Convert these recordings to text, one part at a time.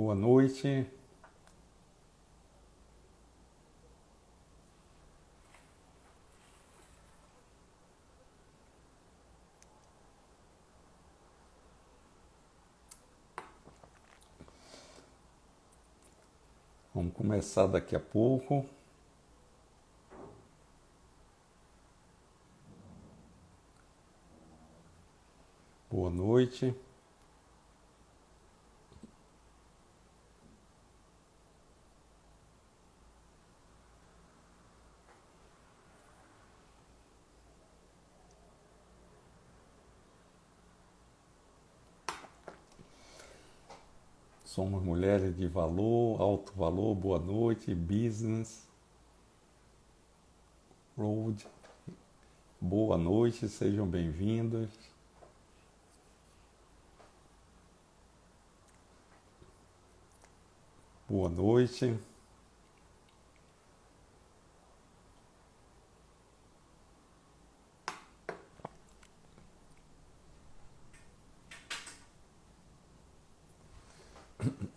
Boa noite. Vamos começar daqui a pouco. Boa noite. Somos mulheres de valor, alto valor, boa noite, business, road, boa noite, sejam bem-vindos. Boa noite.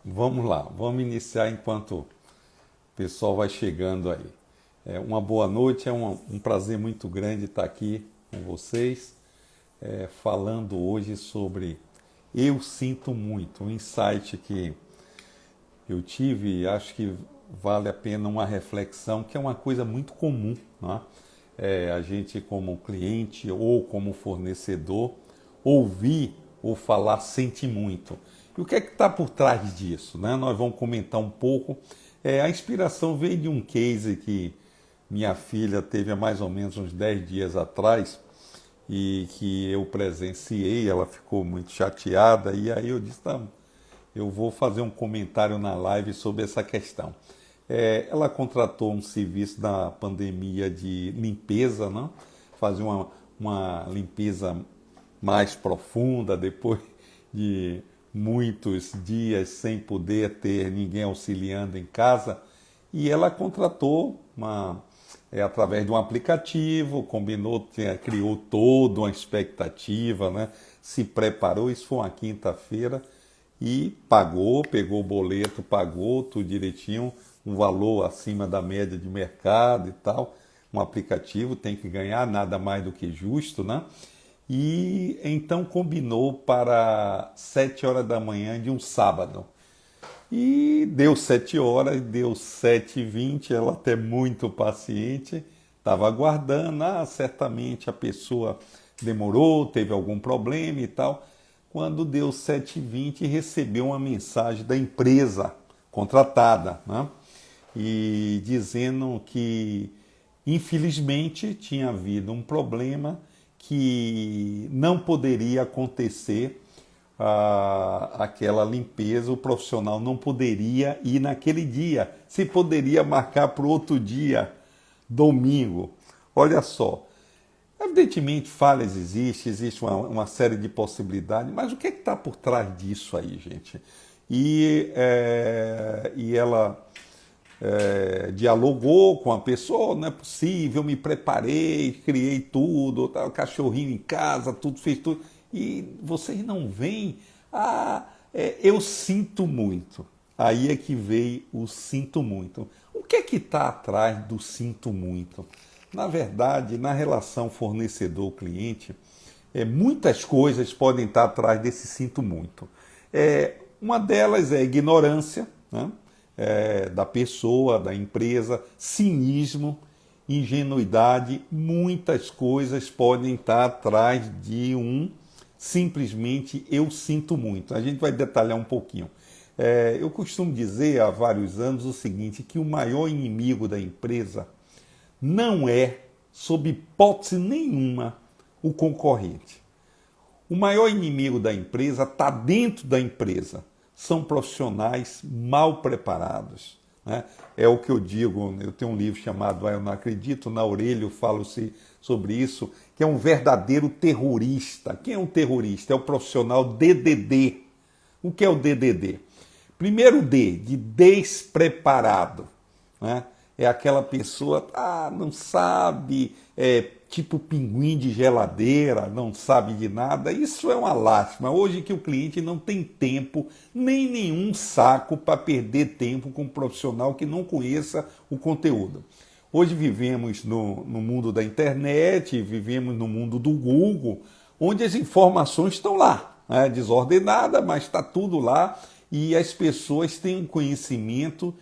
Vamos lá, vamos iniciar enquanto o pessoal vai chegando aí. Uma boa noite, é um prazer muito grande estar aqui com vocês, falando hoje sobre Eu Sinto Muito, um insight que eu tive e acho que vale a pena uma reflexão, que é uma coisa muito comum, né? A gente como cliente ou como fornecedor ouvir ou falar sente muito. E o que é que está por trás disso, né? Nós vamos comentar um pouco. A inspiração veio de um case que minha filha teve há mais ou menos uns 10 dias atrás e que eu presenciei, ela ficou muito chateada e aí eu disse, tá, eu vou fazer um comentário na live sobre essa questão. Ela contratou um serviço da pandemia de limpeza, né? Fazer uma limpeza mais profunda depois de muitos dias sem poder ter ninguém auxiliando em casa. E ela contratou através de um aplicativo, combinou, criou toda uma expectativa, né? Se preparou, isso foi uma quinta-feira, e pagou, pegou o boleto, pagou tudo direitinho, um valor acima da média de mercado e tal. Um aplicativo tem que ganhar nada mais do que justo, né? E então combinou para 7 horas da manhã de um sábado. E deu 7 horas, deu 7h20, ela até muito paciente, estava aguardando, certamente a pessoa demorou, teve algum problema e tal. Quando deu 7h20, recebeu uma mensagem da empresa contratada, né? E dizendo que, infelizmente, tinha havido um problema que não poderia acontecer aquela limpeza, o profissional não poderia ir naquele dia, se poderia marcar para o outro dia, domingo. Olha só, evidentemente falhas existem, existe uma série de possibilidades, mas o que é que está por trás disso aí, gente? E ela dialogou com a pessoa, não é possível, me preparei, criei tudo, tá, o cachorrinho em casa, tudo, fez tudo, e vocês não veem, eu sinto muito. Aí é que veio o sinto muito. O que é que está atrás do sinto muito? Na verdade, na relação fornecedor-cliente, muitas coisas podem estar atrás desse sinto muito. Uma delas é a ignorância, né? Da pessoa, da empresa, cinismo, ingenuidade, muitas coisas podem estar atrás de simplesmente eu sinto muito. A gente vai detalhar um pouquinho. Eu costumo dizer há vários anos o seguinte, que o maior inimigo da empresa não é, sob hipótese nenhuma, o concorrente. O maior inimigo da empresa está dentro da empresa. São profissionais mal preparados, né? É o que eu digo, eu tenho um livro chamado Eu Não Acredito, na orelha eu falo sobre isso, que é um verdadeiro terrorista. Quem é um terrorista? É o profissional DDD. O que é o DDD? Primeiro D, de despreparado, né? é aquela pessoa, não sabe, tipo pinguim de geladeira, não sabe de nada. Isso é uma lástima. Hoje que o cliente não tem tempo, nem nenhum saco para perder tempo com um profissional que não conheça o conteúdo. Hoje vivemos no mundo da internet, vivemos no mundo do Google, onde as informações estão lá, né? Desordenada, mas está tudo lá e as pessoas têm um conhecimento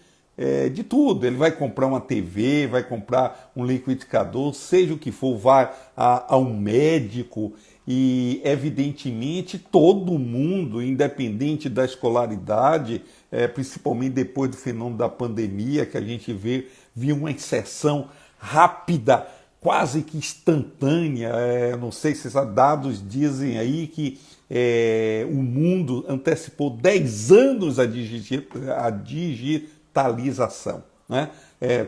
de tudo. Ele vai comprar uma TV, vai comprar um liquidificador, seja o que for, vai a um médico e, evidentemente, todo mundo, independente da escolaridade, principalmente depois do fenômeno da pandemia, que a gente viu uma inserção rápida, quase que instantânea. Não sei se esses dados dizem aí que o mundo antecipou 10 anos a digitalização, né?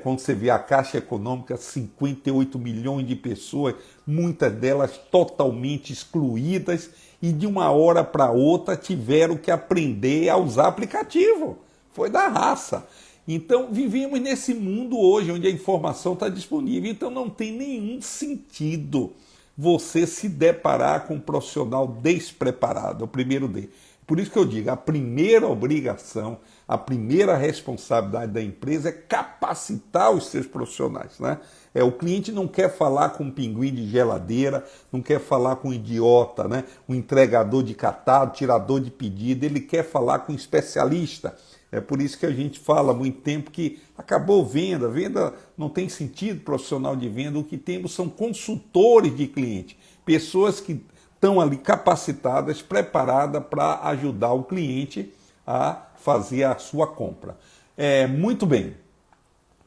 Quando você vê a Caixa Econômica, 58 milhões de pessoas, muitas delas totalmente excluídas, e de uma hora para outra tiveram que aprender a usar aplicativo. Foi da raça. Então, vivemos nesse mundo hoje, onde a informação está disponível. Então, não tem nenhum sentido você se deparar com um profissional despreparado, é o primeiro D. Por isso que eu digo, a primeira obrigação, a primeira responsabilidade da empresa é capacitar os seus profissionais, né? O cliente não quer falar com um pinguim de geladeira, não quer falar com um idiota, né? Um entregador de catado, tirador de pedido, ele quer falar com um especialista. É por isso que a gente fala há muito tempo que acabou venda não tem sentido profissional de venda, o que temos são consultores de cliente, pessoas que estão ali capacitadas, preparadas para ajudar o cliente a fazer a sua compra. Muito bem,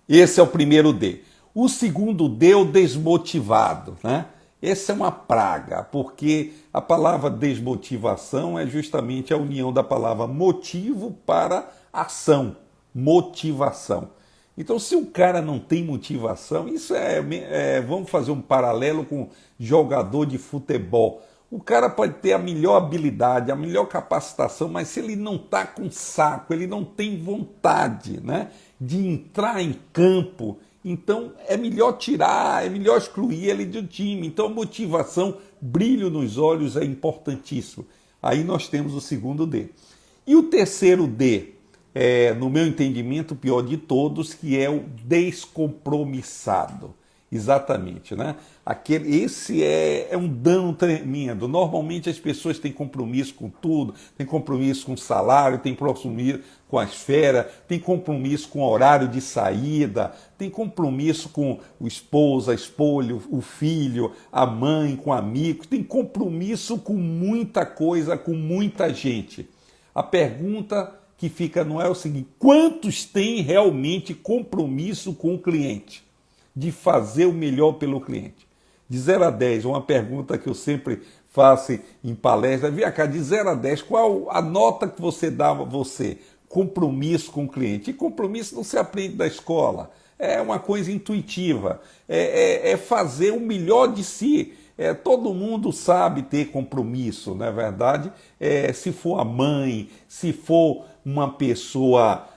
esse é o primeiro D. O segundo D é o desmotivado, né? Essa é uma praga, porque a palavra desmotivação é justamente a união da palavra motivo para ação, motivação. Então, se o cara não tem motivação, isso vamos fazer um paralelo com jogador de futebol. O cara pode ter a melhor habilidade, a melhor capacitação, mas se ele não está com saco, ele não tem vontade, né, de entrar em campo, então é melhor tirar, é melhor excluir ele do time. Então, a motivação, brilho nos olhos é importantíssimo. Aí nós temos o segundo D. E o terceiro D, no meu entendimento, o pior de todos, que é o descompromissado. Exatamente, né? Esse é um dano tremendo. Normalmente as pessoas têm compromisso com tudo, têm compromisso com o salário, têm compromisso com a esfera, têm compromisso com o horário de saída, têm compromisso com o esposo, a esposa, o filho, a mãe, com amigos, tem compromisso com muita coisa, com muita gente. A pergunta que fica não é o seguinte: quantos têm realmente compromisso com o cliente? De fazer o melhor pelo cliente. De 0 a 10, uma pergunta que eu sempre faço em palestra, vem cá, de 0 a 10, qual a nota que você dá a você? Compromisso com o cliente. E compromisso não se aprende da escola, é uma coisa intuitiva, é fazer o melhor de si. Todo mundo sabe ter compromisso, não é verdade? Se for a mãe, se for uma pessoa...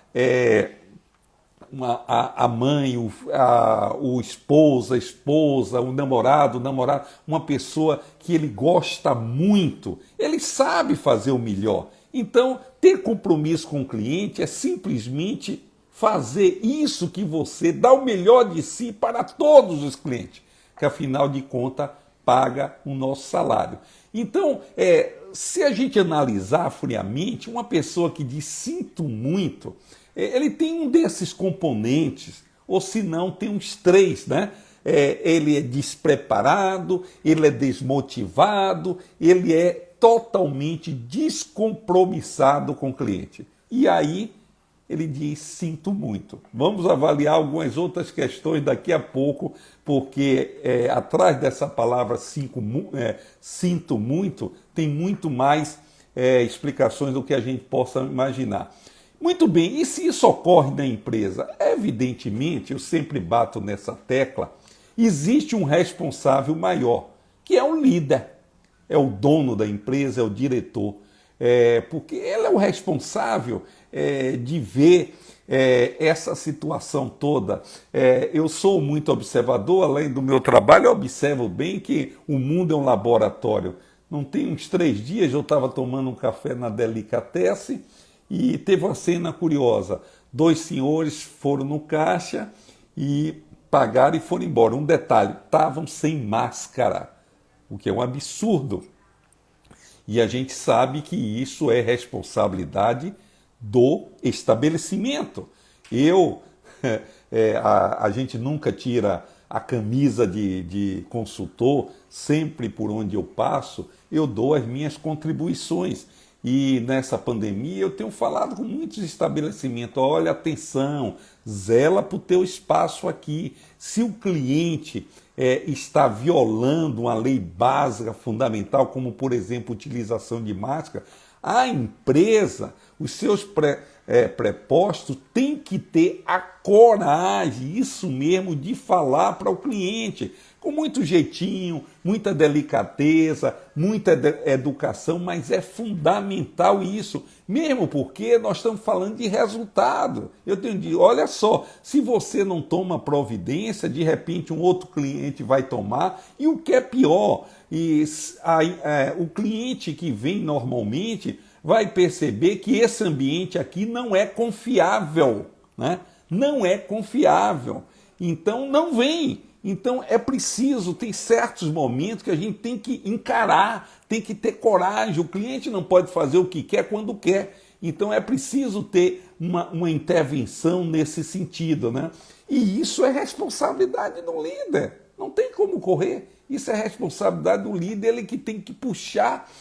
a mãe, o esposo, a esposa, o namorado, uma pessoa que ele gosta muito, ele sabe fazer o melhor. Então, ter compromisso com o cliente é simplesmente fazer isso que você dá o melhor de si para todos os clientes, que afinal de contas paga o nosso salário. Então, se a gente analisar friamente, uma pessoa que diz sinto muito, ele tem um desses componentes, ou se não, tem uns 3, né? Ele é despreparado, ele é desmotivado, ele é totalmente descompromissado com o cliente. E aí ele diz sinto muito. Vamos avaliar algumas outras questões daqui a pouco, porque atrás dessa palavra sinto muito, tem muito mais explicações do que a gente possa imaginar. Muito bem, e se isso ocorre na empresa? Evidentemente, eu sempre bato nessa tecla, existe um responsável maior, que é o líder, é o dono da empresa, é o diretor, porque ele é o responsável de ver essa situação toda. Eu sou muito observador, além do meu trabalho, eu observo bem que o mundo é um laboratório. Não tem uns 3 dias eu estava tomando um café na Delicatessen e teve uma cena curiosa. 2 senhores foram no caixa e pagaram e foram embora. Um detalhe, estavam sem máscara, o que é um absurdo. E a gente sabe que isso é responsabilidade do estabelecimento. Eu, a gente nunca tira a camisa de consultor, sempre por onde eu passo, eu dou as minhas contribuições. E nessa pandemia eu tenho falado com muitos estabelecimentos, olha, atenção, zela para o teu espaço aqui. Se o cliente está violando uma lei básica, fundamental, como por exemplo utilização de máscara, a empresa, os seus prepostos têm que ter a coragem, isso mesmo, de falar para o cliente, com muito jeitinho, muita delicadeza, muita educação, mas é fundamental isso, mesmo porque nós estamos falando de resultado. Eu tenho dito, olha só, se você não toma providência, de repente um outro cliente vai tomar, e o que é pior, o cliente que vem normalmente vai perceber que esse ambiente aqui não é confiável, né? Não é confiável. Então não vem. Então é preciso, tem certos momentos que a gente tem que encarar, tem que ter coragem. O cliente não pode fazer o que quer quando quer. Então é preciso ter uma intervenção nesse sentido, né? E isso é responsabilidade do líder. Não tem como correr. Isso é responsabilidade do líder, ele que tem que puxar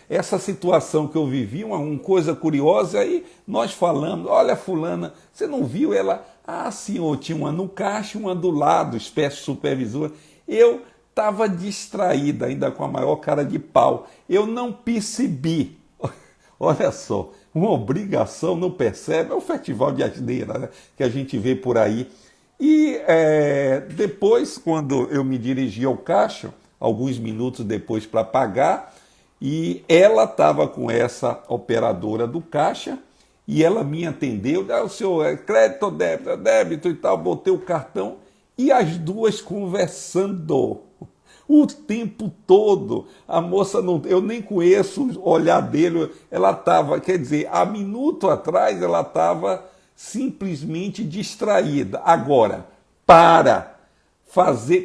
essa situação que eu vivi, uma coisa curiosa, aí nós falamos, olha fulana, você não viu ela? Ah, senhor, tinha uma no caixa, uma do lado, espécie supervisora. Eu estava distraída, ainda com a maior cara de pau. Eu não percebi. Olha só, uma obrigação, não percebe? É o festival de asneira, né, que a gente vê por aí. E depois, quando eu me dirigi ao caixa, alguns minutos depois para pagar, e ela estava com essa operadora do caixa, e ela me atendeu, o senhor é crédito ou débito? É débito e tal, botei o cartão, e as duas conversando o tempo todo. A moça, não, eu nem conheço o olhar dele, ela estava, quer dizer, há minuto atrás ela estava simplesmente distraída. Agora, para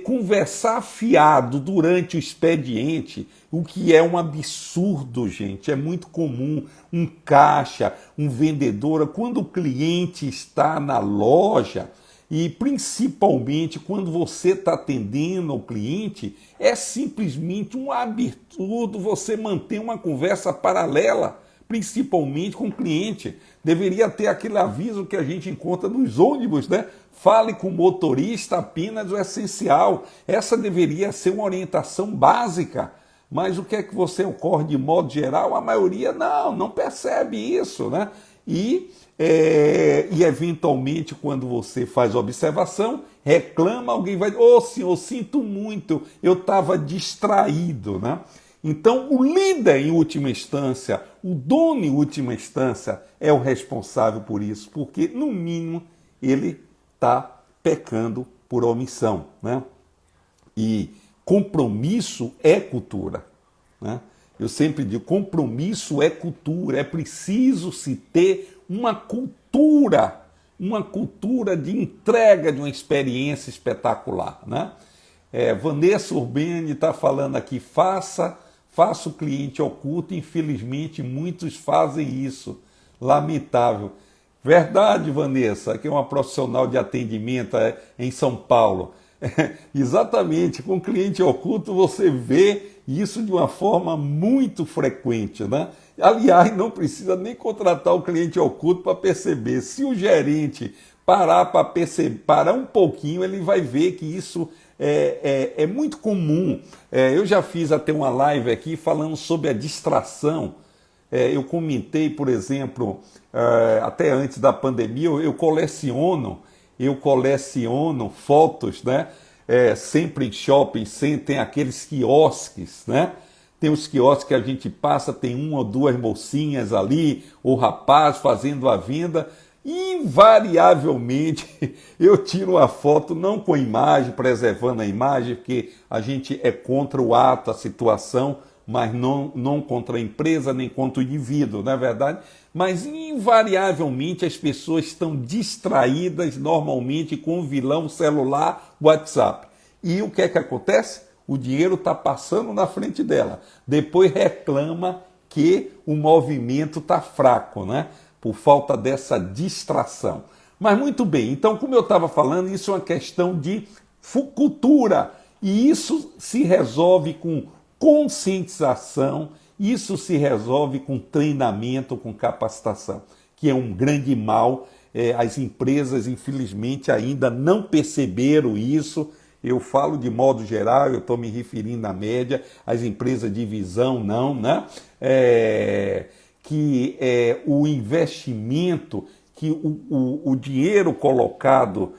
conversar fiado durante o expediente, o que é um absurdo, gente, é muito comum. Um caixa, um vendedor, quando o cliente está na loja, e principalmente quando você está atendendo ao cliente, é simplesmente um absurdo você manter uma conversa paralela, principalmente com o cliente. Deveria ter aquele aviso que a gente encontra nos ônibus, né? Fale com o motorista apenas o essencial. Essa deveria ser uma orientação básica. Mas o que é que você ocorre de modo geral? A maioria não percebe isso, né? E eventualmente, quando você faz observação, reclama, alguém vai dizer, ô senhor, sinto muito, eu estava distraído, né? Então, o líder, em última instância, o dono, em última instância, é o responsável por isso, porque, no mínimo, ele está pecando por omissão, né? E compromisso é cultura, né? Eu sempre digo, compromisso é cultura, é preciso se ter uma cultura de entrega de uma experiência espetacular, né? Vanessa Urbani está falando aqui, faça o cliente oculto, infelizmente muitos fazem isso, lamentável. Verdade, Vanessa, que é uma profissional de atendimento em São Paulo. Exatamente, com cliente oculto você vê isso de uma forma muito frequente, né? Aliás, não precisa nem contratar o cliente oculto para perceber. Se o gerente parar um pouquinho, ele vai ver que isso é muito comum. Eu já fiz até uma live aqui falando sobre a distração. Eu comentei, por exemplo, até antes da pandemia, eu coleciono fotos, né? Sempre em shopping, tem aqueles quiosques, né? Tem os quiosques que a gente passa, tem uma ou duas mocinhas ali, o rapaz fazendo a venda, invariavelmente eu tiro uma foto não com imagem, preservando a imagem, porque a gente é contra o ato, a situação, mas não contra a empresa nem contra o indivíduo, não é verdade? Mas invariavelmente as pessoas estão distraídas normalmente com o vilão celular, WhatsApp. E o que é que acontece? O dinheiro está passando na frente dela. Depois reclama que o movimento está fraco, né? Por falta dessa distração. Mas muito bem, então como eu estava falando, isso é uma questão de cultura. E isso se resolve com conscientização, isso se resolve com treinamento, com capacitação, que é um grande mal. As empresas, infelizmente, ainda não perceberam isso. Eu falo de modo geral, eu estou me referindo à média, as empresas de visão não, né? Que o investimento, que o dinheiro colocado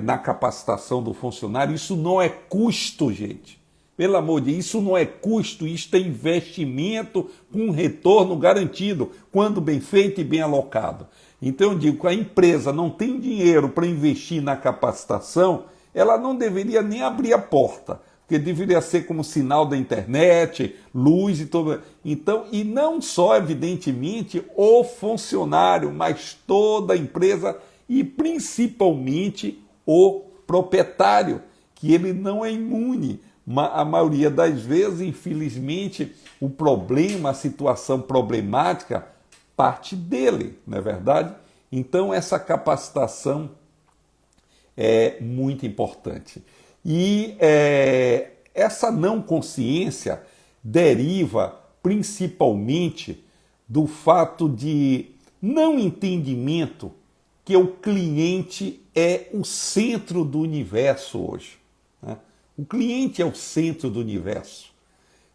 na capacitação do funcionário, isso não é custo, gente. Pelo amor de Deus, isso não é custo, isso é investimento com retorno garantido, quando bem feito e bem alocado. Então eu digo que a empresa não tem dinheiro para investir na capacitação, ela não deveria nem abrir a porta, porque deveria ser como sinal da internet, luz e tudo. Então, e não só, evidentemente, o funcionário, mas toda a empresa e principalmente o proprietário, que ele não é imune. A maioria das vezes, infelizmente, o problema, a situação problemática, parte dele, não é verdade? Então, essa capacitação é muito importante. E essa não consciência deriva principalmente do fato de não entendimento que o cliente é o centro do universo hoje, né? O cliente é o centro do universo.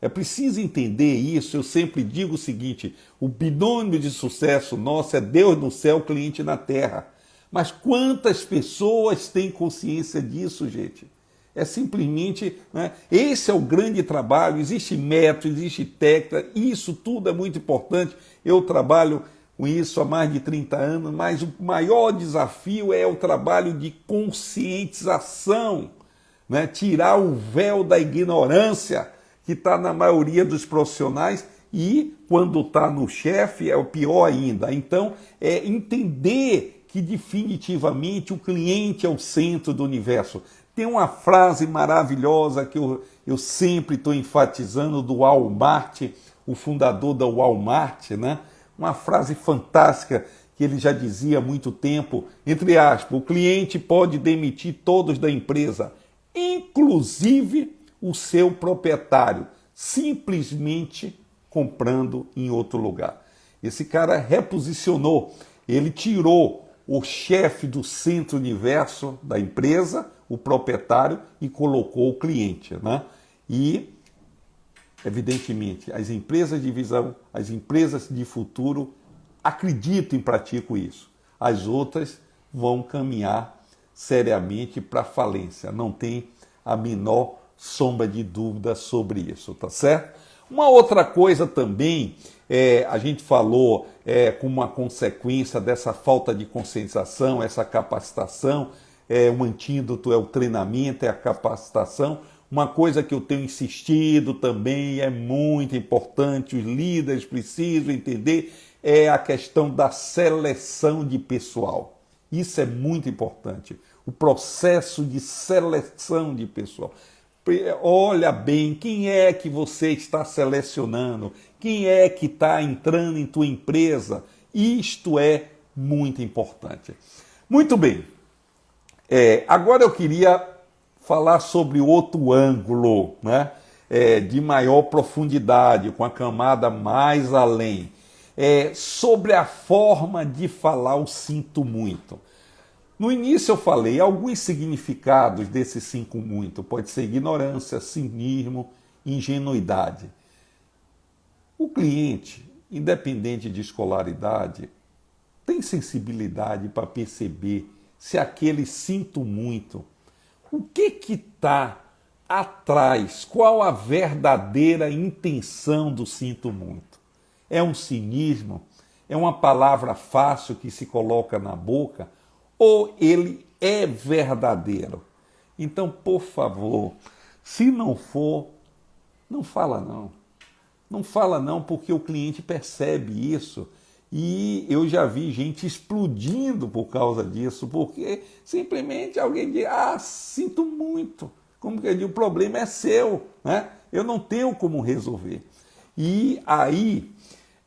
É preciso entender isso. Eu sempre digo o seguinte: o binômio de sucesso nosso é Deus no céu, cliente na terra. Mas quantas pessoas têm consciência disso, gente? É simplesmente, né? Esse é o grande trabalho. Existe método, existe técnica, isso tudo é muito importante. Eu trabalho com isso há mais de 30 anos, mas o maior desafio é o trabalho de conscientização, né? Tirar o véu da ignorância que está na maioria dos profissionais e, quando está no chefe, é o pior ainda. Então, é entender que definitivamente o cliente é o centro do universo. Tem uma frase maravilhosa que eu sempre estou enfatizando do Walmart, o fundador da Walmart, né? Uma frase fantástica que ele já dizia há muito tempo, entre aspas: o cliente pode demitir todos da empresa, inclusive o seu proprietário, simplesmente comprando em outro lugar. Esse cara reposicionou, ele tirou o chefe do centro-universo da empresa, o proprietário, e colocou o cliente, né? E, evidentemente, as empresas de visão, as empresas de futuro acreditam e praticam isso. As outras vão caminhar seriamente para a falência, não tem a menor sombra de dúvida sobre isso, tá certo? Uma outra coisa também, a gente falou como uma consequência dessa falta de conscientização, essa capacitação, um antídoto é o treinamento, é a capacitação. Uma coisa que eu tenho insistido também, é muito importante, os líderes precisam entender, é a questão da seleção de pessoal. Isso é muito importante, o processo de seleção de pessoal. Olha bem, quem é que você está selecionando? Quem é que está entrando em tua empresa? Isto é muito importante. Muito bem. Agora eu queria falar sobre outro ângulo, né? De maior profundidade, com a camada mais além. Sobre a forma de falar o sinto muito. No início eu falei alguns significados desse sinto muito. Pode ser ignorância, cinismo, ingenuidade. O cliente, independente de escolaridade, tem sensibilidade para perceber se aquele sinto muito, o que está atrás, qual a verdadeira intenção do sinto muito. É um cinismo? é uma palavra fácil que se coloca na boca, ou ele é verdadeiro. Então, por favor, se não for, não fala não. Não fala não, porque o cliente percebe isso. E eu já vi gente explodindo por causa disso, porque simplesmente alguém diz, sinto muito. Como que eu digo, o problema é seu, né? Eu não tenho como resolver. E aí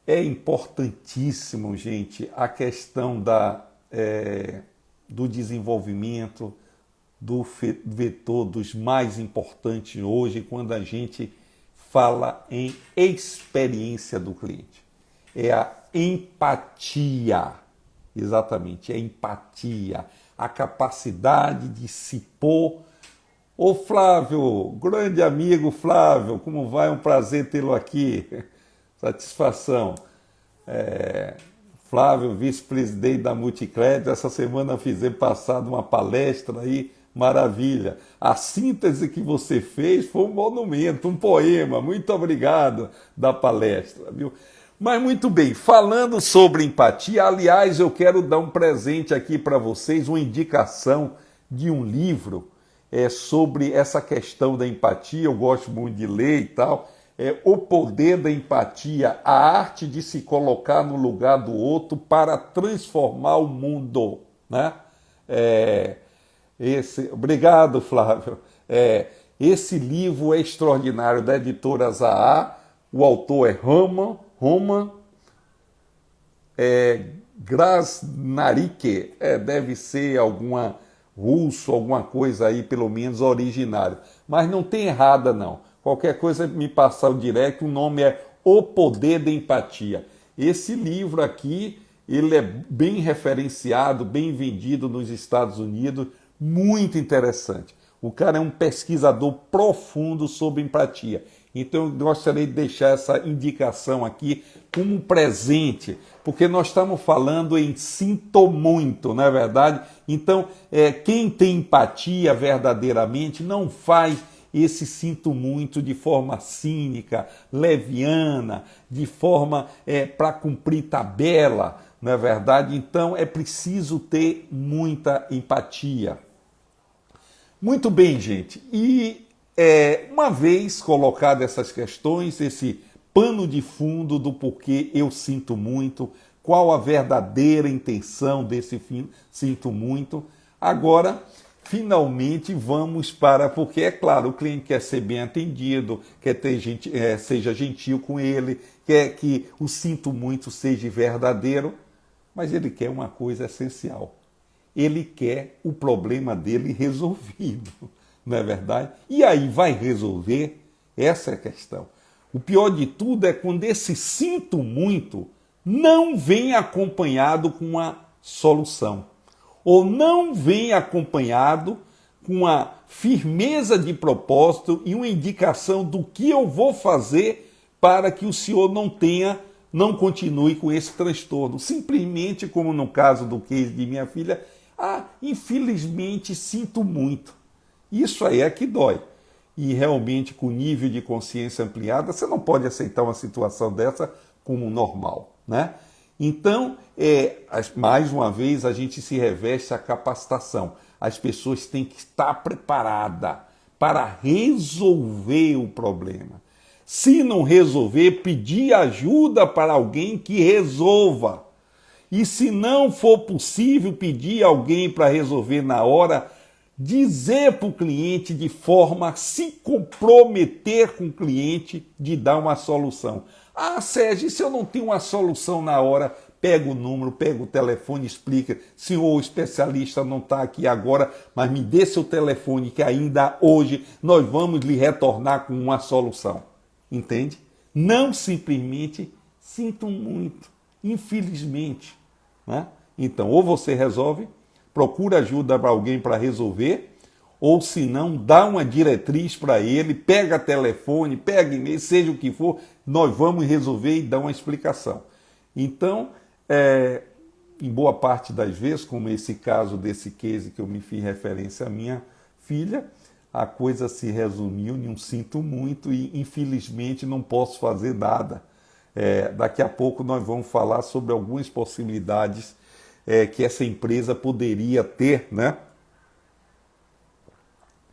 é importantíssimo, gente, a questão do desenvolvimento do vetor dos mais importantes hoje, quando a gente fala em experiência do cliente. É a empatia, exatamente, é a empatia, a capacidade de se pôr. Ô Flávio, grande amigo Flávio, como vai? Um prazer tê-lo aqui, satisfação. Flávio, vice-presidente da Multicrédito, essa semana fizemos passado uma palestra aí, maravilha. A síntese que você fez foi um monumento, um poema, muito obrigado da palestra, viu? Mas muito bem, falando sobre empatia, aliás, eu quero dar um presente aqui para vocês, uma indicação de um livro sobre essa questão da empatia, eu gosto muito de ler e tal, O Poder da Empatia, a arte de se colocar no lugar do outro para transformar o mundo, né? Obrigado, Flávio. Esse livro é extraordinário, da editora Zaha, o autor é Roman Krasnaric, deve ser alguma russo, alguma coisa aí, pelo menos originário. Mas não tem errada, não. Qualquer coisa me passar o direct, o nome é O Poder da Empatia. Esse livro aqui, ele é bem referenciado, bem vendido nos Estados Unidos, muito interessante. O cara é um pesquisador profundo sobre empatia. Então eu gostaria de deixar essa indicação aqui como um presente, porque nós estamos falando em sinto muito, não é verdade? Então, quem tem empatia verdadeiramente não faz esse sinto muito de forma cínica, leviana, de forma para cumprir tabela, não é verdade? Então é preciso ter muita empatia. Muito bem, gente. E uma vez colocadas essas questões, esse pano de fundo do porquê eu sinto muito, qual a verdadeira intenção desse sinto muito, agora finalmente vamos para, porque é claro, o cliente quer ser bem atendido, quer ter gente, seja gentil com ele, quer que o sinto muito seja verdadeiro, mas ele quer uma coisa essencial. Ele quer o problema dele resolvido, não é verdade? E aí vai resolver? Essa é a questão. O pior de tudo é quando esse sinto muito não vem acompanhado com uma solução, ou não vem acompanhado com a firmeza de propósito e uma indicação do que eu vou fazer para que o senhor não continue com esse transtorno. Simplesmente, como no caso do case de minha filha, infelizmente sinto muito. Isso aí é que dói. E realmente, com nível de consciência ampliada, você não pode aceitar uma situação dessa como normal, né? Então, mais uma vez, a gente se reveste a capacitação. As pessoas têm que estar preparadas para resolver o problema. Se não resolver, pedir ajuda para alguém que resolva. E se não for possível pedir alguém para resolver na hora, dizer para o cliente de forma a se comprometer com o cliente de dar uma solução. Sérgio, se eu não tenho uma solução na hora, pega o número, pega o telefone, explica. Senhor, o especialista não está aqui agora, mas me dê seu telefone que ainda hoje nós vamos lhe retornar com uma solução. Entende? Não simplesmente sinto muito, infelizmente. Né? Então, ou você resolve, procura ajuda para alguém para resolver, ou se não, dá uma diretriz para ele, pega telefone, pega e-mail, seja o que for, nós vamos resolver e dar uma explicação. Então, em boa parte das vezes, como esse caso desse case que eu me fiz referência à minha filha, a coisa se resumiu em um sinto muito e infelizmente não posso fazer nada. Daqui a pouco nós vamos falar sobre algumas possibilidades que essa empresa poderia ter, né,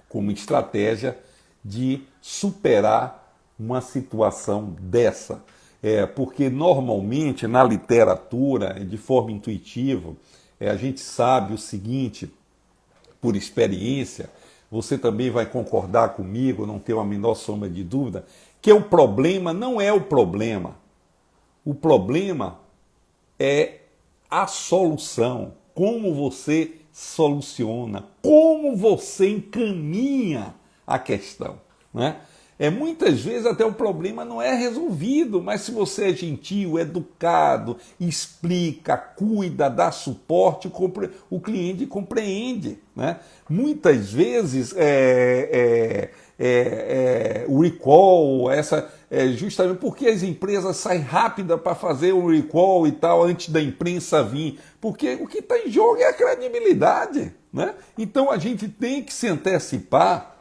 como estratégia de superar uma situação dessa. Porque normalmente na literatura, de forma intuitiva, a gente sabe o seguinte, por experiência, você também vai concordar comigo, não tem a menor sombra de dúvida, que o problema não é o problema. O problema é a solução, como você soluciona, como você encaminha a questão, né? Muitas vezes até o problema não é resolvido, mas se você é gentil, educado, explica, cuida, dá suporte, o cliente compreende, né? Muitas vezes o recall, justamente porque as empresas saem rápida para fazer o recall e tal antes da imprensa vir, porque o que está em jogo é a credibilidade, né? Então a gente tem que se antecipar.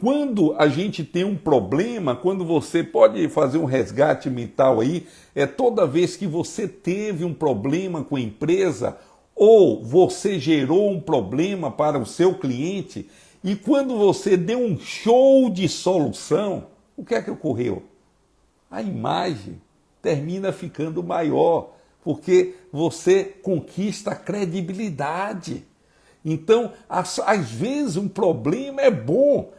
Quando a gente tem um problema, quando você pode fazer um resgate mental aí, toda vez que você teve um problema com a empresa ou você gerou um problema para o seu cliente e quando você deu um show de solução, o que é que ocorreu? A imagem termina ficando maior, porque você conquista a credibilidade. Então, às vezes um problema é bom.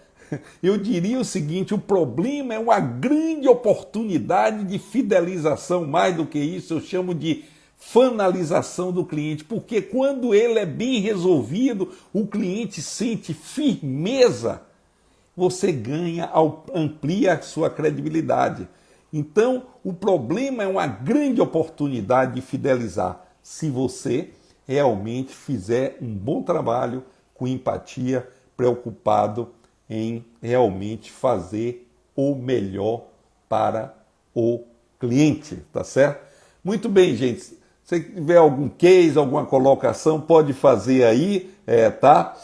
Eu diria o seguinte, o problema é uma grande oportunidade de fidelização, mais do que isso, eu chamo de finalização do cliente, porque quando ele é bem resolvido, o cliente sente firmeza, você ganha, amplia a sua credibilidade. Então, o problema é uma grande oportunidade de fidelizar, se você realmente fizer um bom trabalho com empatia, preocupado em realmente fazer o melhor para o cliente, tá certo? Muito bem, gente. Se tiver algum case, alguma colocação, pode fazer aí, tá?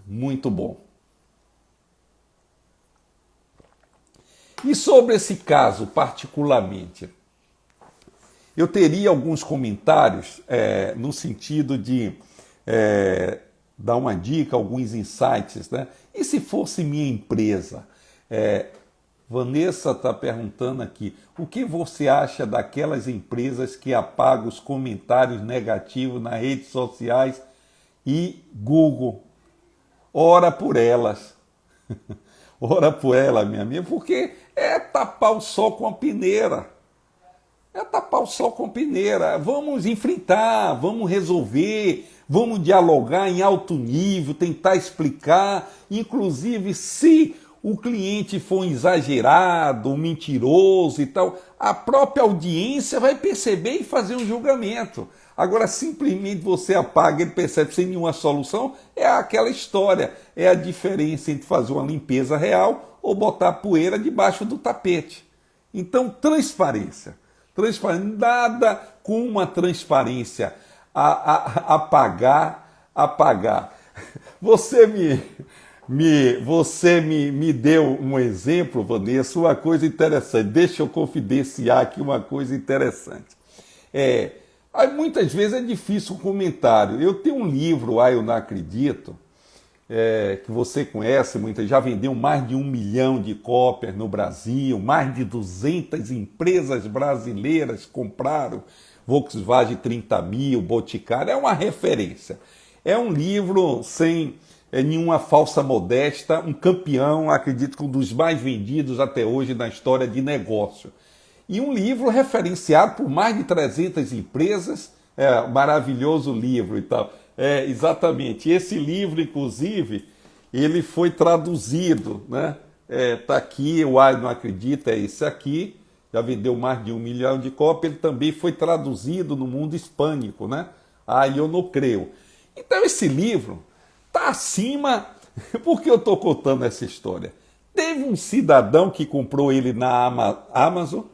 Muito bom. E sobre esse caso particularmente, eu teria alguns comentários no sentido de dar uma dica, alguns insights, né? E se fosse minha empresa? Vanessa está perguntando aqui, o que você acha daquelas empresas que apagam os comentários negativos nas redes sociais e Google? Ora por elas. Ora por ela, minha amiga, porque é tapar o sol com a peneira. É tapar o sol com a peneira. Vamos enfrentar, vamos resolver, vamos dialogar em alto nível, tentar explicar, inclusive se o cliente for exagerado, mentiroso e tal, a própria audiência vai perceber e fazer um julgamento. Agora, simplesmente você apaga, ele percebe sem nenhuma solução, é aquela história. É a diferença entre fazer uma limpeza real ou botar poeira debaixo do tapete. Então, transparência. Nada com uma transparência apagar. Você me deu um exemplo, Vanessa, uma coisa interessante. Deixa eu confidenciar aqui uma coisa interessante. Muitas vezes é difícil o comentário. Eu tenho um livro, Eu Não Acredito, que você conhece, já vendeu mais de 1 milhão de cópias no Brasil, mais de 200 empresas brasileiras compraram, Volkswagen 30 mil, Boticário, é uma referência. É um livro sem nenhuma falsa modéstia, um campeão, acredito que um dos mais vendidos até hoje na história de negócio. E um livro referenciado por mais de 300 empresas, maravilhoso livro e tal. Exatamente, esse livro, inclusive, ele foi traduzido, né? Tá aqui, o Não Acredita, é esse aqui, já vendeu mais de 1 milhão de cópias, ele também foi traduzido no mundo hispânico, né? Eu Não Creio. Então esse livro está acima, por que eu estou contando essa história? Teve um cidadão que comprou ele na Amazon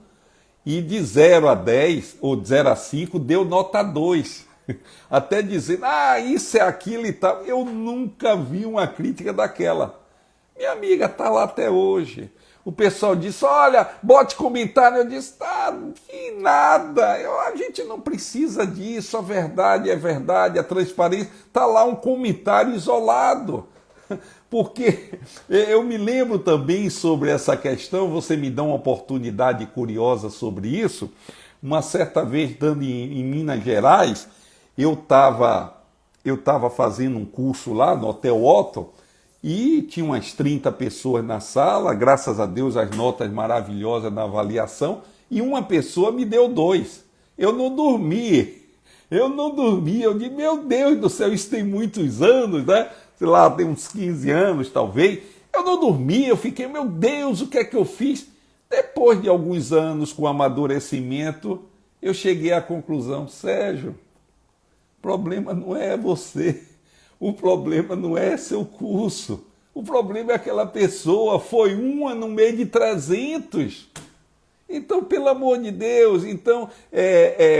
e de 0 a 10, ou de 0 a 5, deu nota 2. Até dizendo, isso é aquilo e tal. Eu nunca vi uma crítica daquela. Minha amiga, está lá até hoje. O pessoal disse, olha, bote comentário. Eu disse, que nada, a gente não precisa disso, a verdade é verdade, a transparência. Está lá um comentário isolado. Porque eu me lembro também sobre essa questão, você me dá uma oportunidade curiosa sobre isso. Uma certa vez, estando em Minas Gerais, eu estava fazendo um curso lá no Hotel Otto e tinha umas 30 pessoas na sala, graças a Deus as notas maravilhosas na avaliação, e uma pessoa me deu 2. Eu não dormi, eu disse, meu Deus do céu, isso tem muitos anos, né? Sei lá, tem uns 15 anos talvez. Eu não dormi, eu fiquei, meu Deus, o que é que eu fiz? Depois de alguns anos com amadurecimento, eu cheguei à conclusão, Sérgio, o problema não é você, o problema não é seu curso, o problema é aquela pessoa, foi uma no meio de 300. Então, pelo amor de Deus, então,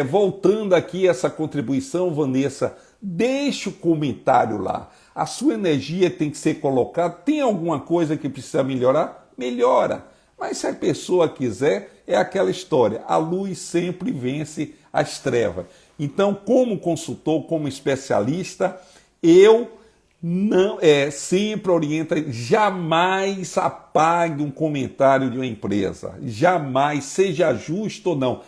voltando aqui essa contribuição, Vanessa, deixe o comentário lá. A sua energia tem que ser colocada. Tem alguma coisa que precisa melhorar? Melhora. Mas se a pessoa quiser, é aquela história. A luz sempre vence as trevas. Então, como consultor, como especialista, eu não sempre oriento, jamais apague um comentário de uma empresa. Jamais, seja justo ou não.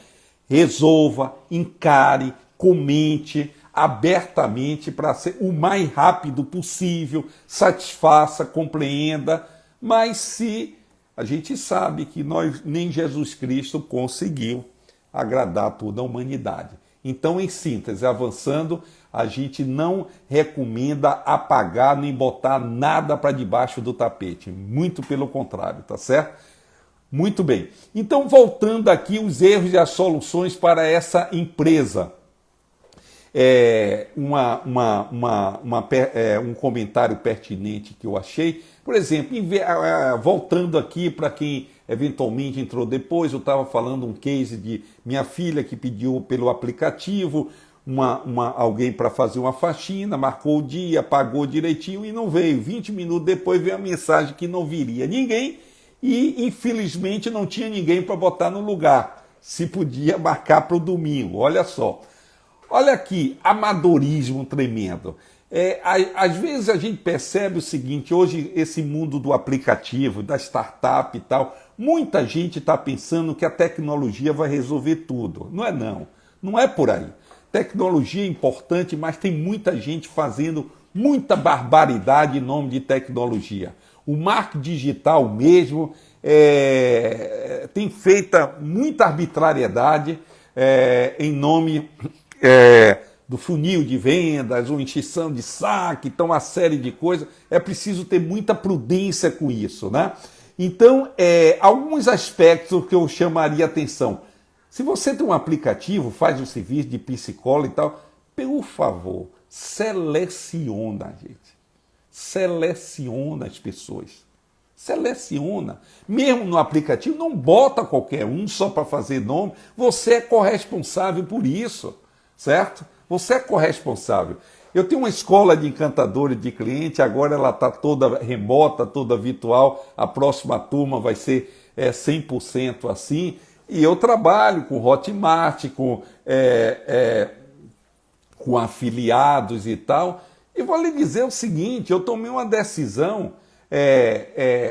Resolva, encare, comente abertamente para ser o mais rápido possível, satisfaça, compreenda, mas se a gente sabe que nem Jesus Cristo conseguiu agradar toda a humanidade. Então, em síntese, avançando, a gente não recomenda apagar nem botar nada para debaixo do tapete, muito pelo contrário, tá certo? Muito bem. Então, voltando aqui, os erros e as soluções para essa empresa. Um comentário pertinente que eu achei. Por exemplo, voltando aqui para quem eventualmente entrou depois, eu estava falando um case de minha filha que pediu pelo aplicativo alguém para fazer uma faxina, marcou o dia, pagou direitinho e não veio. 20 minutos depois veio a mensagem que não viria ninguém e, infelizmente, não tinha ninguém para botar no lugar. Se podia marcar para o domingo, olha só. Olha aqui, amadorismo tremendo. Às vezes a gente percebe o seguinte, hoje esse mundo do aplicativo, da startup e tal, muita gente está pensando que a tecnologia vai resolver tudo. Não é não, não é por aí. Tecnologia é importante, mas tem muita gente fazendo muita barbaridade em nome de tecnologia. O marketing digital mesmo tem feito muita arbitrariedade em nome do funil de vendas, ou extinção de saque, então uma série de coisas. É preciso ter muita prudência com isso, né? Então, alguns aspectos que eu chamaria atenção. Se você tem um aplicativo, faz um serviço de psicólogo e tal, por favor, seleciona, gente. Seleciona as pessoas. Seleciona. Mesmo no aplicativo, não bota qualquer um só para fazer nome. Você é corresponsável por isso, certo? Você é corresponsável. Eu tenho uma escola de encantadores de cliente, agora ela está toda remota, toda virtual. A próxima turma vai ser 100% assim. E eu trabalho com Hotmart, com afiliados e tal. E vou lhe dizer o seguinte, eu tomei uma decisão,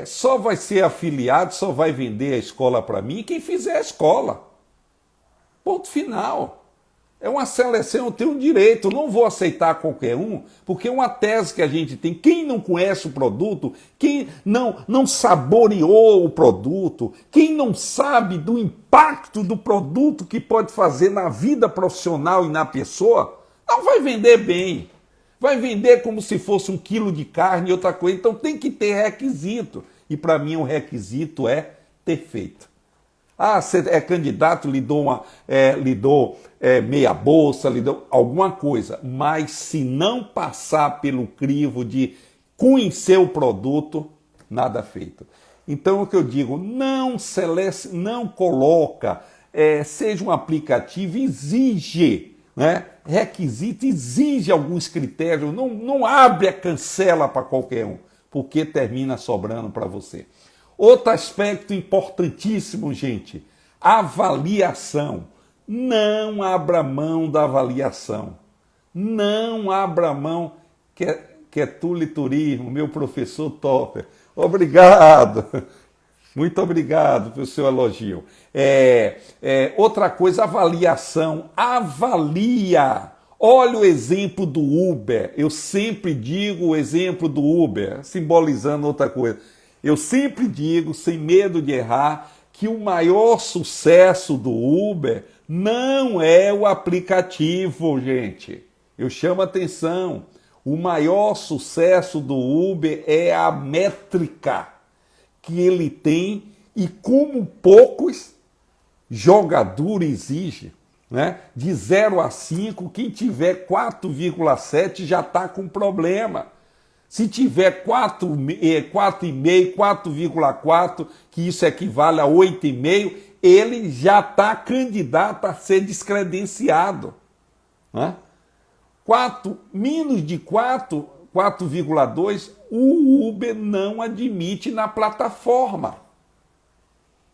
só vai ser afiliado, só vai vender a escola para mim quem fizer a escola. Ponto final. É uma seleção, eu tenho direito, eu não vou aceitar qualquer um, porque é uma tese que a gente tem. Quem não conhece o produto, quem não saboreou o produto, quem não sabe do impacto do produto que pode fazer na vida profissional e na pessoa, não vai vender bem. Vai vender como se fosse 1 quilo de carne e outra coisa. Então tem que ter requisito. E para mim o requisito é ter feito. Você é candidato, lhe dou meia bolsa, lhe dou alguma coisa. Mas se não passar pelo crivo de conhecer o produto, nada feito. Então o que eu digo, não coloca, seja um aplicativo, exige, né? Requisito, exige alguns critérios, não abre a cancela para qualquer um, porque termina sobrando para você. Outro aspecto importantíssimo, gente, avaliação. Não abra mão da avaliação. Não abra mão, que é Tule Turismo, meu professor Topper. Obrigado. Muito obrigado pelo seu elogio. Outra coisa, avaliação. Avalia. Olha o exemplo do Uber. Eu sempre digo o exemplo do Uber, simbolizando outra coisa. Eu sempre digo, sem medo de errar, que o maior sucesso do Uber não é o aplicativo, gente. Eu chamo a atenção. O maior sucesso do Uber é a métrica que ele tem e como poucos jogadores exigem. Né? De 0 a 5, quem tiver 4,7 já está com problema. Se tiver 4,5, 4,4, que isso equivale a 8,5, ele já está candidato a ser descredenciado. Né? Menos de 4,2, o Uber não admite na plataforma.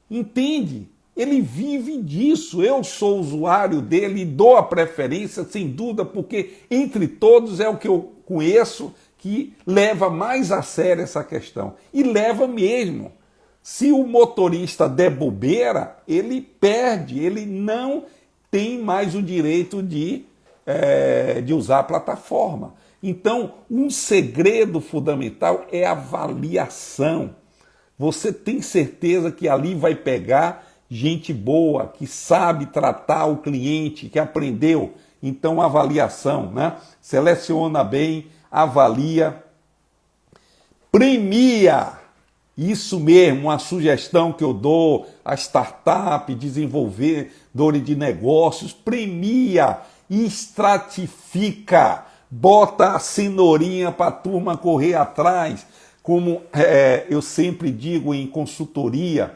Entende? Ele vive disso. Eu sou usuário dele e dou a preferência, sem dúvida, porque entre todos é o que eu conheço que leva mais a sério essa questão. E leva mesmo. Se o motorista der bobeira, ele perde, ele não tem mais o direito de usar a plataforma. Então, um segredo fundamental é a avaliação. Você tem certeza que ali vai pegar gente boa, que sabe tratar o cliente, que aprendeu. Então, avaliação, né? Seleciona bem, avalia, premia. Isso mesmo, uma sugestão que eu dou a startup, desenvolvedores de negócios, premia, estratifica, bota a cenourinha para a turma correr atrás. Como eu sempre digo em consultoria,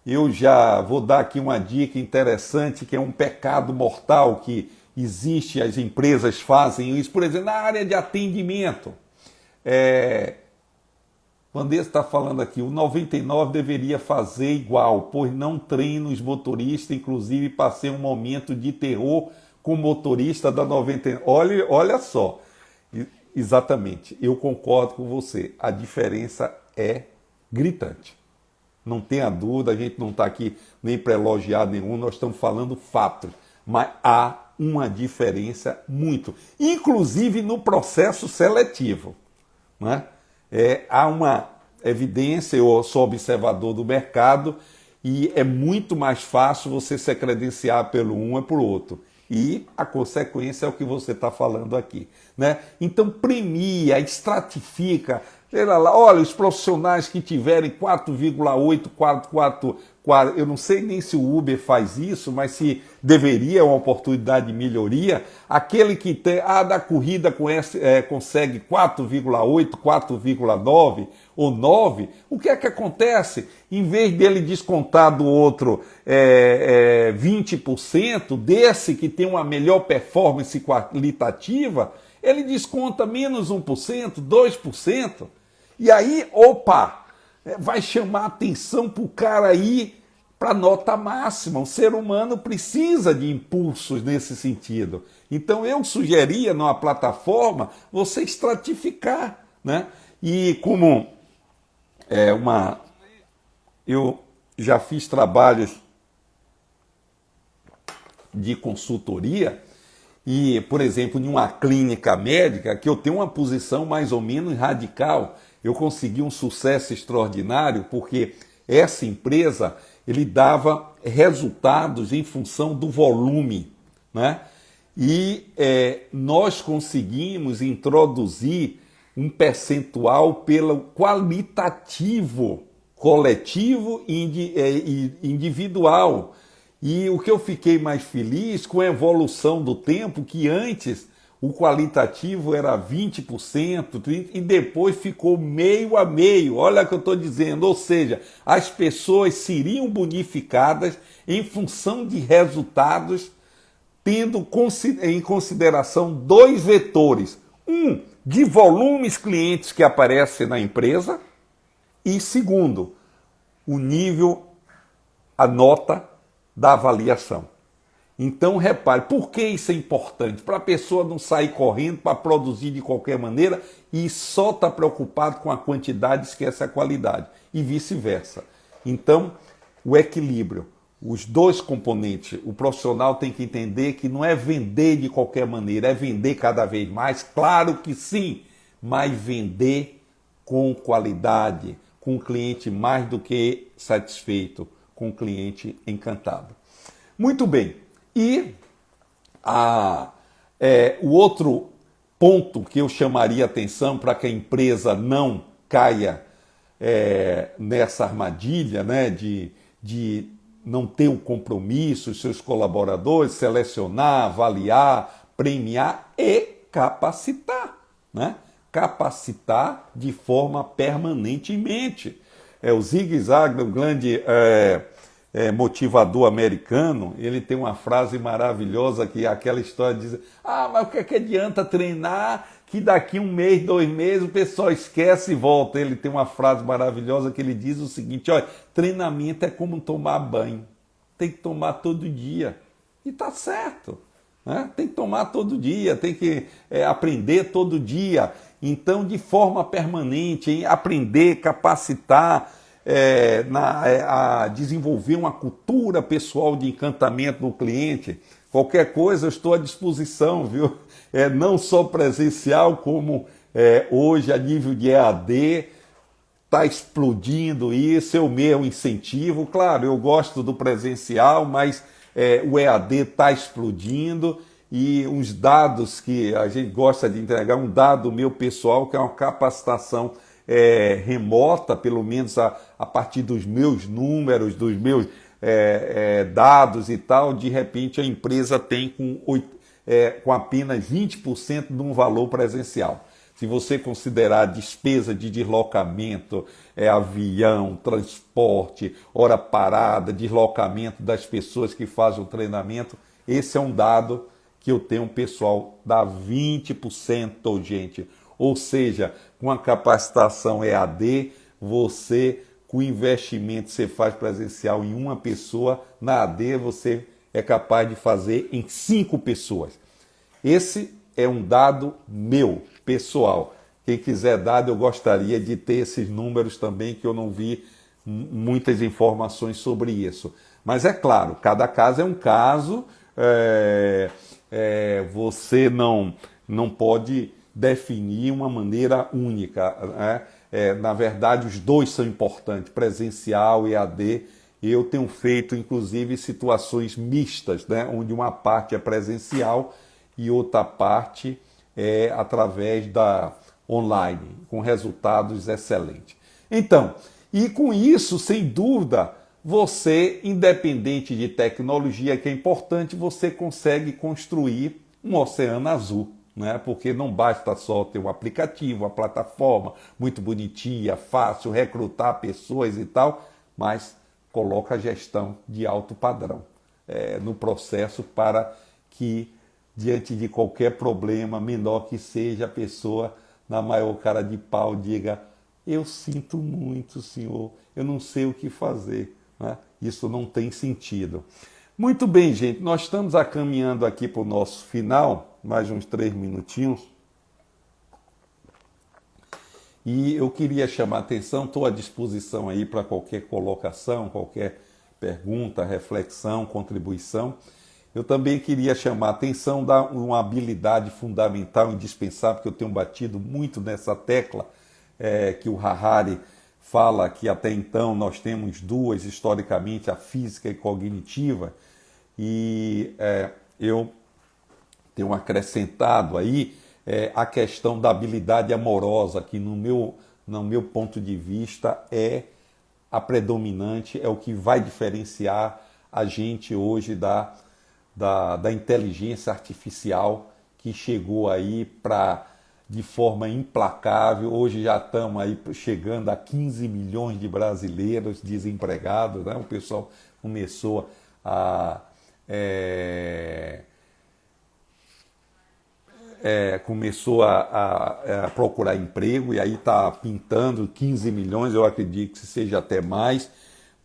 eu já vou dar aqui uma dica interessante, que é um pecado mortal que existe, as empresas fazem isso, por exemplo, na área de atendimento. Vanessa está falando aqui, o 99 deveria fazer igual, pois não treina os motoristas, inclusive passei um momento de terror com o motorista da 99. Olha só, exatamente, eu concordo com você, a diferença é gritante. Não tenha dúvida, a gente não está aqui nem para elogiar nenhum, nós estamos falando fatos, mas há uma diferença muito, inclusive no processo seletivo, né? Há uma evidência, eu sou observador do mercado, e é muito mais fácil você se credenciar pelo um e por outro. E a consequência é o que você está falando aqui. Né? Então premia, estratifica. Olha, os profissionais que tiverem 4,8, 4, eu não sei nem se o Uber faz isso, mas se deveria, é uma oportunidade de melhoria. Aquele que tem, da corrida consegue 4,8, 4,9 ou 9, o que é que acontece? Em vez dele descontar do outro 20%, desse que tem uma melhor performance qualitativa, ele desconta menos 1%, 2%. E aí, vai chamar atenção para o cara aí para nota máxima. O ser humano precisa de impulsos nesse sentido. Então eu sugeria numa plataforma você estratificar, né? E como eu já fiz trabalhos de consultoria e, por exemplo, em uma clínica médica que eu tenho uma posição mais ou menos radical, eu consegui um sucesso extraordinário porque essa empresa ele dava resultados em função do volume, né? E nós conseguimos introduzir um percentual pelo qualitativo, coletivo e individual. E o que eu fiquei mais feliz com a evolução do tempo, que antes o qualitativo era 20%, 30%, e depois ficou meio a meio. Olha o que eu estou dizendo, ou seja, as pessoas seriam bonificadas em função de resultados, tendo em consideração dois vetores. Um, de volumes clientes que aparecem na empresa, e segundo, o nível, a nota da avaliação. Então, repare, por que isso é importante? Para a pessoa não sair correndo, para produzir de qualquer maneira e só estar preocupado com a quantidade e esquece a qualidade. E vice-versa. Então, o equilíbrio. Os dois componentes. O profissional tem que entender que não é vender de qualquer maneira, é vender cada vez mais. Claro que sim, mas vender com qualidade, com o cliente mais do que satisfeito, com o cliente encantado. Muito bem. E o outro ponto que eu chamaria atenção para que a empresa não caia nessa armadilha, né, de não ter um compromisso, os seus colaboradores, selecionar, avaliar, premiar e capacitar, né? Capacitar de forma permanentemente. O Zig Ziglar, o grande motivador americano, ele tem uma frase maravilhosa que é aquela história de dizer, mas o que adianta treinar que daqui 1 mês, 2 meses o pessoal esquece e volta. Ele tem uma frase maravilhosa que ele diz o seguinte, olha, treinamento é como tomar banho, tem que tomar todo dia. E tá certo, né? Tem que tomar todo dia, tem que aprender todo dia. Então, de forma permanente, aprender, capacitar, a desenvolver uma cultura pessoal de encantamento do cliente. Qualquer coisa eu estou à disposição, viu? Não só presencial, como hoje a nível de EAD, está explodindo isso, eu mesmo incentivo. Claro, eu gosto do presencial, mas o EAD está explodindo e uns dados que a gente gosta de entregar, um dado meu pessoal, que é uma capacitação remota, pelo menos a partir dos meus números, dos meus dados e tal, de repente a empresa tem com apenas 20% de um valor presencial. Se você considerar despesa de deslocamento, avião, transporte, hora parada, deslocamento das pessoas que fazem o treinamento, esse é um dado que eu tenho pessoal, dá 20%, gente. Ou seja, com a capacitação EAD, você, com o investimento que você faz presencial em uma pessoa, na AD você é capaz de fazer em 5 pessoas. Esse é um dado meu, pessoal. Quem quiser dado, eu gostaria de ter esses números também, que eu não vi muitas informações sobre isso. Mas é claro, cada caso é um caso, você não pode definir uma maneira única, né? Na verdade, os dois são importantes, presencial e EAD. Eu tenho feito, inclusive, situações mistas, né? Onde uma parte é presencial e outra parte é através da online, com resultados excelentes. Então, e com isso, sem dúvida, você, independente de tecnologia, que é importante, você consegue construir um oceano azul. Né? Porque não basta só ter um aplicativo, uma plataforma muito bonitinha, fácil, recrutar pessoas e tal, mas coloca a gestão de alto padrão no processo para que, diante de qualquer problema, menor que seja, a pessoa, na maior cara de pau, diga: eu sinto muito, senhor, eu não sei o que fazer. Né? Isso não tem sentido. Muito bem, gente, nós estamos caminhando aqui para o nosso final, mais uns 3 minutinhos. E eu queria chamar a atenção, estou à disposição aí para qualquer colocação, qualquer pergunta, reflexão, contribuição. Eu também queria chamar a atenção da uma habilidade fundamental, indispensável, que eu tenho batido muito nessa tecla, que o Harari fala que até então nós temos duas, historicamente, a física e cognitiva, e eu tenho acrescentado aí a questão da habilidade amorosa, que no meu ponto de vista é a predominante, é o que vai diferenciar a gente hoje da inteligência artificial que chegou aí de forma implacável. Hoje já estamos aí chegando a 15 milhões de brasileiros desempregados, né? O pessoal começou a procurar emprego e aí está pintando 15 milhões, eu acredito que seja até mais.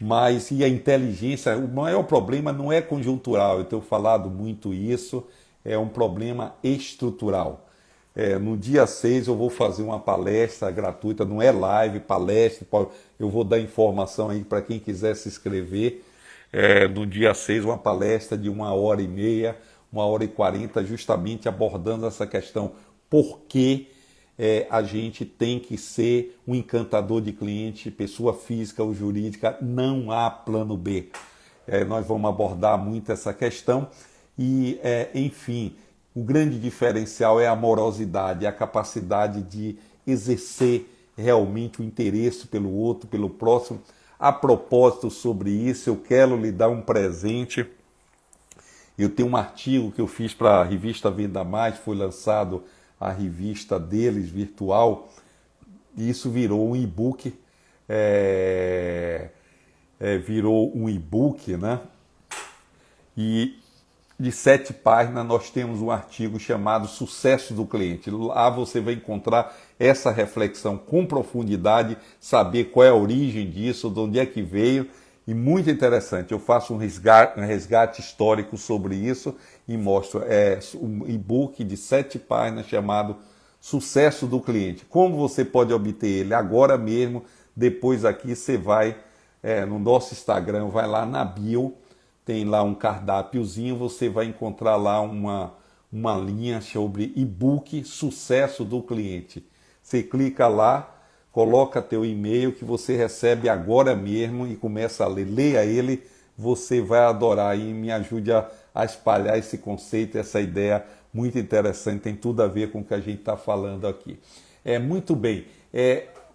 Mas e a inteligência, o maior problema não é conjuntural, eu tenho falado muito isso, é um problema estrutural. No dia 6 eu vou fazer uma palestra gratuita, não é live, palestra, eu vou dar informação aí para quem quiser se inscrever. No dia 6 uma palestra de 1h30, 1h40, justamente abordando essa questão. Por que a gente tem que ser um encantador de cliente, pessoa física ou jurídica, não há plano B. Nós vamos abordar muito essa questão e, enfim, o grande diferencial é a amorosidade, a capacidade de exercer realmente o interesse pelo outro, pelo próximo. A propósito sobre isso, eu quero lhe dar um presente. Eu tenho um artigo que eu fiz para a revista Venda Mais, foi lançado a revista deles virtual, e isso virou um e-book, né? E de 7 páginas nós temos um artigo chamado Sucesso do Cliente. Lá você vai encontrar essa reflexão com profundidade, saber qual é a origem disso, de onde é que veio, e muito interessante. Eu faço um resgate histórico sobre isso e mostro um e-book de 7 páginas chamado Sucesso do Cliente. Como você pode obter ele agora mesmo? Depois aqui você vai no nosso Instagram, vai lá na bio, tem lá um cardápiozinho, você vai encontrar lá uma linha sobre e-book Sucesso do Cliente. Você clica lá, coloca teu e-mail que você recebe agora mesmo e começa a ler. Leia ele, você vai adorar e me ajude a espalhar esse conceito, essa ideia muito interessante, tem tudo a ver com o que a gente está falando aqui. Muito bem.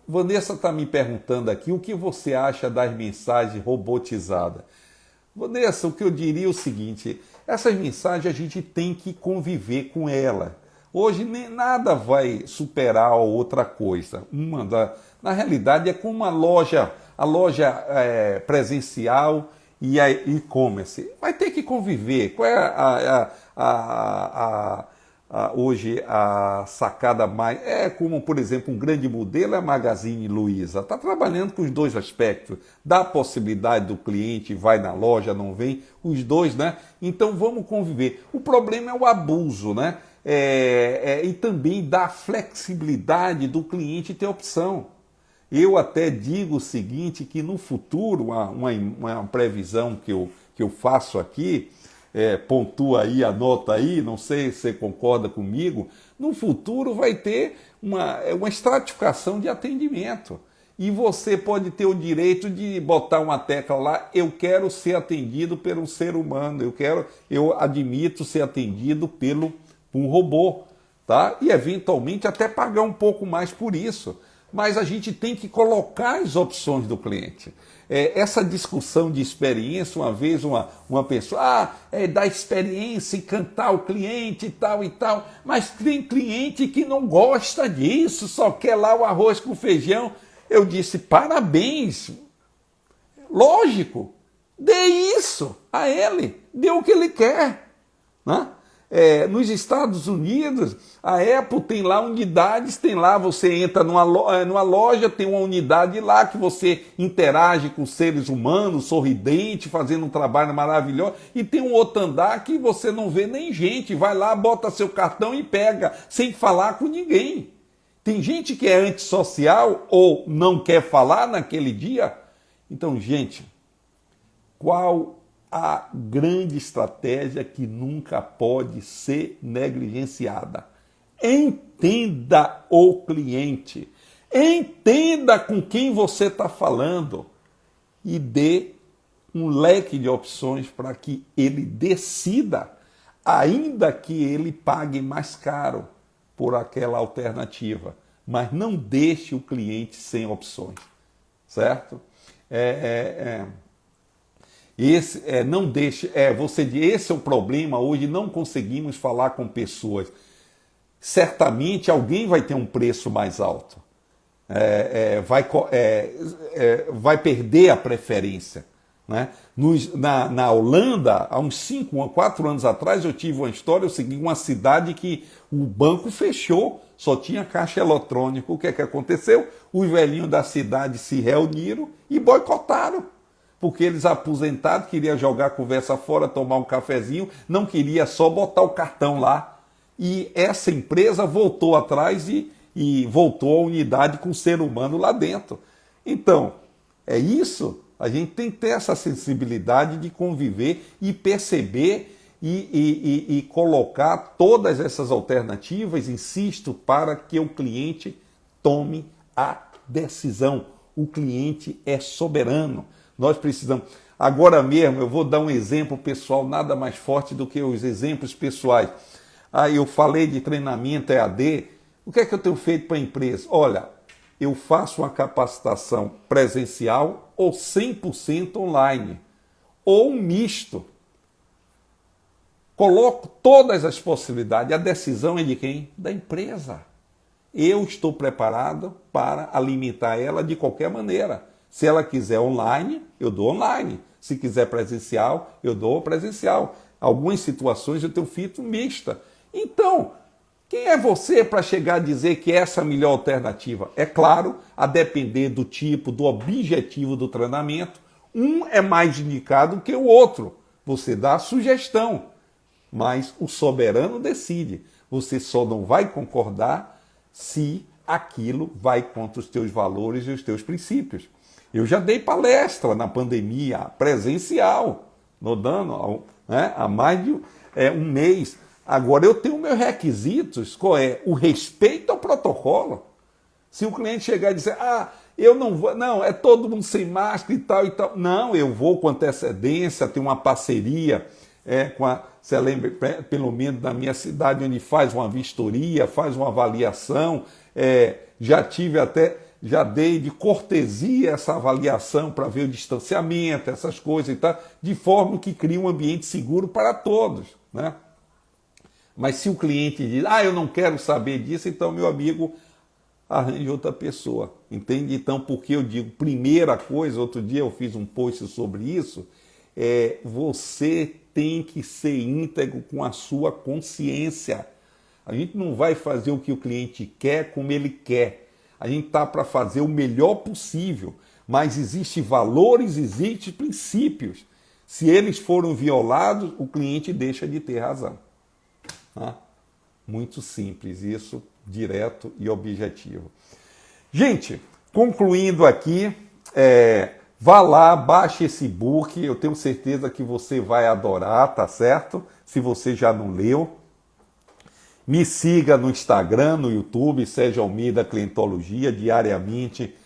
Vanessa está me perguntando aqui o que você acha das mensagens robotizadas. Vanessa, o que eu diria é o seguinte, essas mensagens a gente tem que conviver com ela. Hoje nem nada vai superar a outra coisa. Na realidade é como a loja presencial e a e-commerce. Vai ter que conviver. Qual é hoje a sacada mais? É como, por exemplo, um grande modelo é a Magazine Luiza. Está trabalhando com os dois aspectos. Dá a possibilidade do cliente, vai na loja, não vem, os dois, né? Então vamos conviver. O problema é o abuso, né? E também da flexibilidade do cliente ter opção. Eu até digo o seguinte, que no futuro, uma previsão que eu faço aqui, pontua aí, anota aí, não sei se você concorda comigo, no futuro vai ter uma estratificação de atendimento. E você pode ter o direito de botar uma tecla lá, eu quero ser atendido por um ser humano, eu admito ser atendido por um robô, tá? E eventualmente até pagar um pouco mais por isso. Mas a gente tem que colocar as opções do cliente. Essa discussão de experiência, uma vez uma pessoa, da experiência, encantar o cliente e tal, mas tem cliente que não gosta disso, só quer lá o arroz com feijão. Eu disse, parabéns, lógico, dê isso a ele, dê o que ele quer, né? Nos Estados Unidos, a Apple tem lá unidades, tem lá, você entra numa loja, tem uma unidade lá que você interage com seres humanos, sorridente, fazendo um trabalho maravilhoso, e tem um outro andar que você não vê nem gente, vai lá, bota seu cartão e pega, sem falar com ninguém. Tem gente que é antissocial ou não quer falar naquele dia. Então, gente, qual a grande estratégia que nunca pode ser negligenciada? Entenda o cliente, entenda com quem você está falando e dê um leque de opções para que ele decida, ainda que ele pague mais caro por aquela alternativa, mas não deixe o cliente sem opções, certo? Não deixe, esse é o problema hoje, não conseguimos falar com pessoas. Certamente alguém vai ter um preço mais alto, vai perder a preferência, né? Na Holanda, há uns 4 anos atrás, eu tive uma história, eu segui uma cidade que o banco fechou, só tinha caixa eletrônico. O que é que aconteceu? Os velhinhos da cidade se reuniram e boicotaram. porque eles aposentados queriam jogar a conversa fora, tomar um cafezinho, não queria só botar o cartão lá. E essa empresa voltou atrás e voltou à unidade com o ser humano lá dentro. Então, é isso. A gente tem que ter essa sensibilidade de conviver e perceber e colocar todas essas alternativas, insisto, para que o cliente tome a decisão. O cliente é soberano. Nós precisamos. Agora mesmo, eu vou dar um exemplo pessoal, nada mais forte do que os exemplos pessoais. Eu falei de treinamento EAD. O que é que eu tenho feito para a empresa? Olha, eu faço uma capacitação presencial ou 100% online, ou um misto. Coloco todas as possibilidades. A decisão é de quem? Da empresa. Eu estou preparado para alimentar ela de qualquer maneira. Se ela quiser online, eu dou online. Se quiser presencial, eu dou presencial. Algumas situações eu tenho feito mista. Então, quem é você para chegar a dizer que essa é a melhor alternativa? É claro, a depender do tipo, do objetivo do treinamento, um é mais indicado que o outro. Você dá a sugestão, mas o soberano decide. Você só não vai concordar se aquilo vai contra os teus valores e os teus princípios. Eu já dei palestra na pandemia, presencial, há mais de um mês. Agora, eu tenho meus requisitos, qual é? O respeito ao protocolo. Se o cliente chegar e dizer, eu não vou, não, é todo mundo sem máscara e tal e tal. Não, eu vou com antecedência, tenho uma parceria você lembra, pelo menos na minha cidade, onde faz uma vistoria, faz uma avaliação, já dei de cortesia essa avaliação para ver o distanciamento, essas coisas e tal, de forma que cria um ambiente seguro para todos, né? Mas se o cliente diz, eu não quero saber disso, então, meu amigo, arranje outra pessoa, entende? Então, porque eu digo, primeira coisa, outro dia eu fiz um post sobre isso, você tem que ser íntegro com a sua consciência. A gente não vai fazer o que o cliente quer como ele quer. A gente está para fazer o melhor possível, mas existem valores, existem princípios. Se eles foram violados, o cliente deixa de ter razão. Muito simples, isso, direto e objetivo. Gente, concluindo aqui, vá lá, baixe esse e-book, eu tenho certeza que você vai adorar, tá certo? Se você já não leu. Me siga no Instagram, no YouTube, Sérgio Almeida Clientologia, diariamente.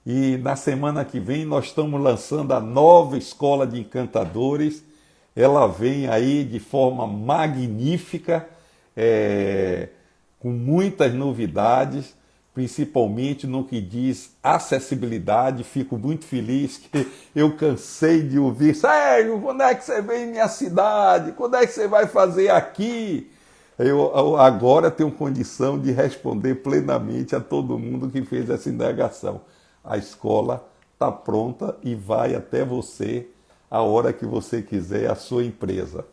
E na semana que vem nós estamos lançando a nova Escola de Encantadores. Ela vem aí de forma magnífica, com muitas novidades, principalmente no que diz acessibilidade. Fico muito feliz que eu cansei de ouvir, Sérgio, quando é que você vem em minha cidade? Quando é que você vai fazer aqui? Eu agora tenho condição de responder plenamente a todo mundo que fez essa indagação. A escola está pronta e vai até você a hora que você quiser, a sua empresa.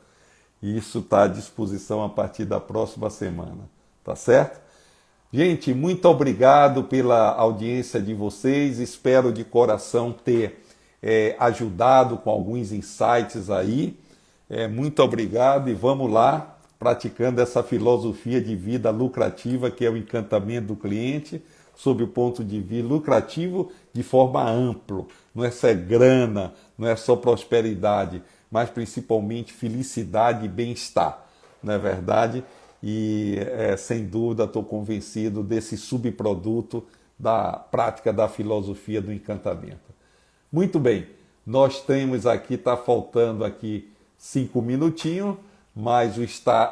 E isso está à disposição a partir da próxima semana. Tá certo? Gente, muito obrigado pela audiência de vocês. Espero de coração ter ajudado com alguns insights aí. Muito obrigado e vamos lá, praticando essa filosofia de vida lucrativa, que é o encantamento do cliente, sob o ponto de vista lucrativo de forma ampla. Não é só grana, não é só prosperidade, mas principalmente felicidade e bem-estar, não é verdade? E sem dúvida estou convencido desse subproduto da prática da filosofia do encantamento. Muito bem, nós temos aqui, está faltando aqui 5 minutinhos, mas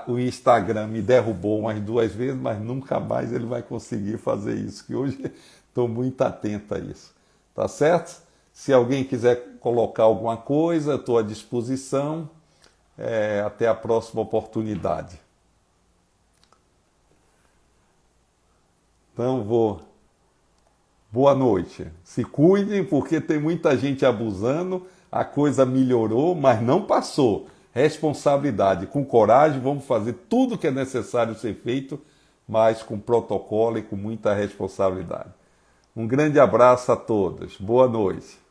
o Instagram me derrubou umas 2 vezes, mas nunca mais ele vai conseguir fazer isso, que hoje estou muito atento a isso. Tá certo? Se alguém quiser colocar alguma coisa, estou à disposição. Até a próxima oportunidade. Então boa noite. Se cuidem, porque tem muita gente abusando, a coisa melhorou, mas não passou. Responsabilidade, com coragem, vamos fazer tudo que é necessário ser feito, mas com protocolo e com muita responsabilidade. Um grande abraço a todos. Boa noite.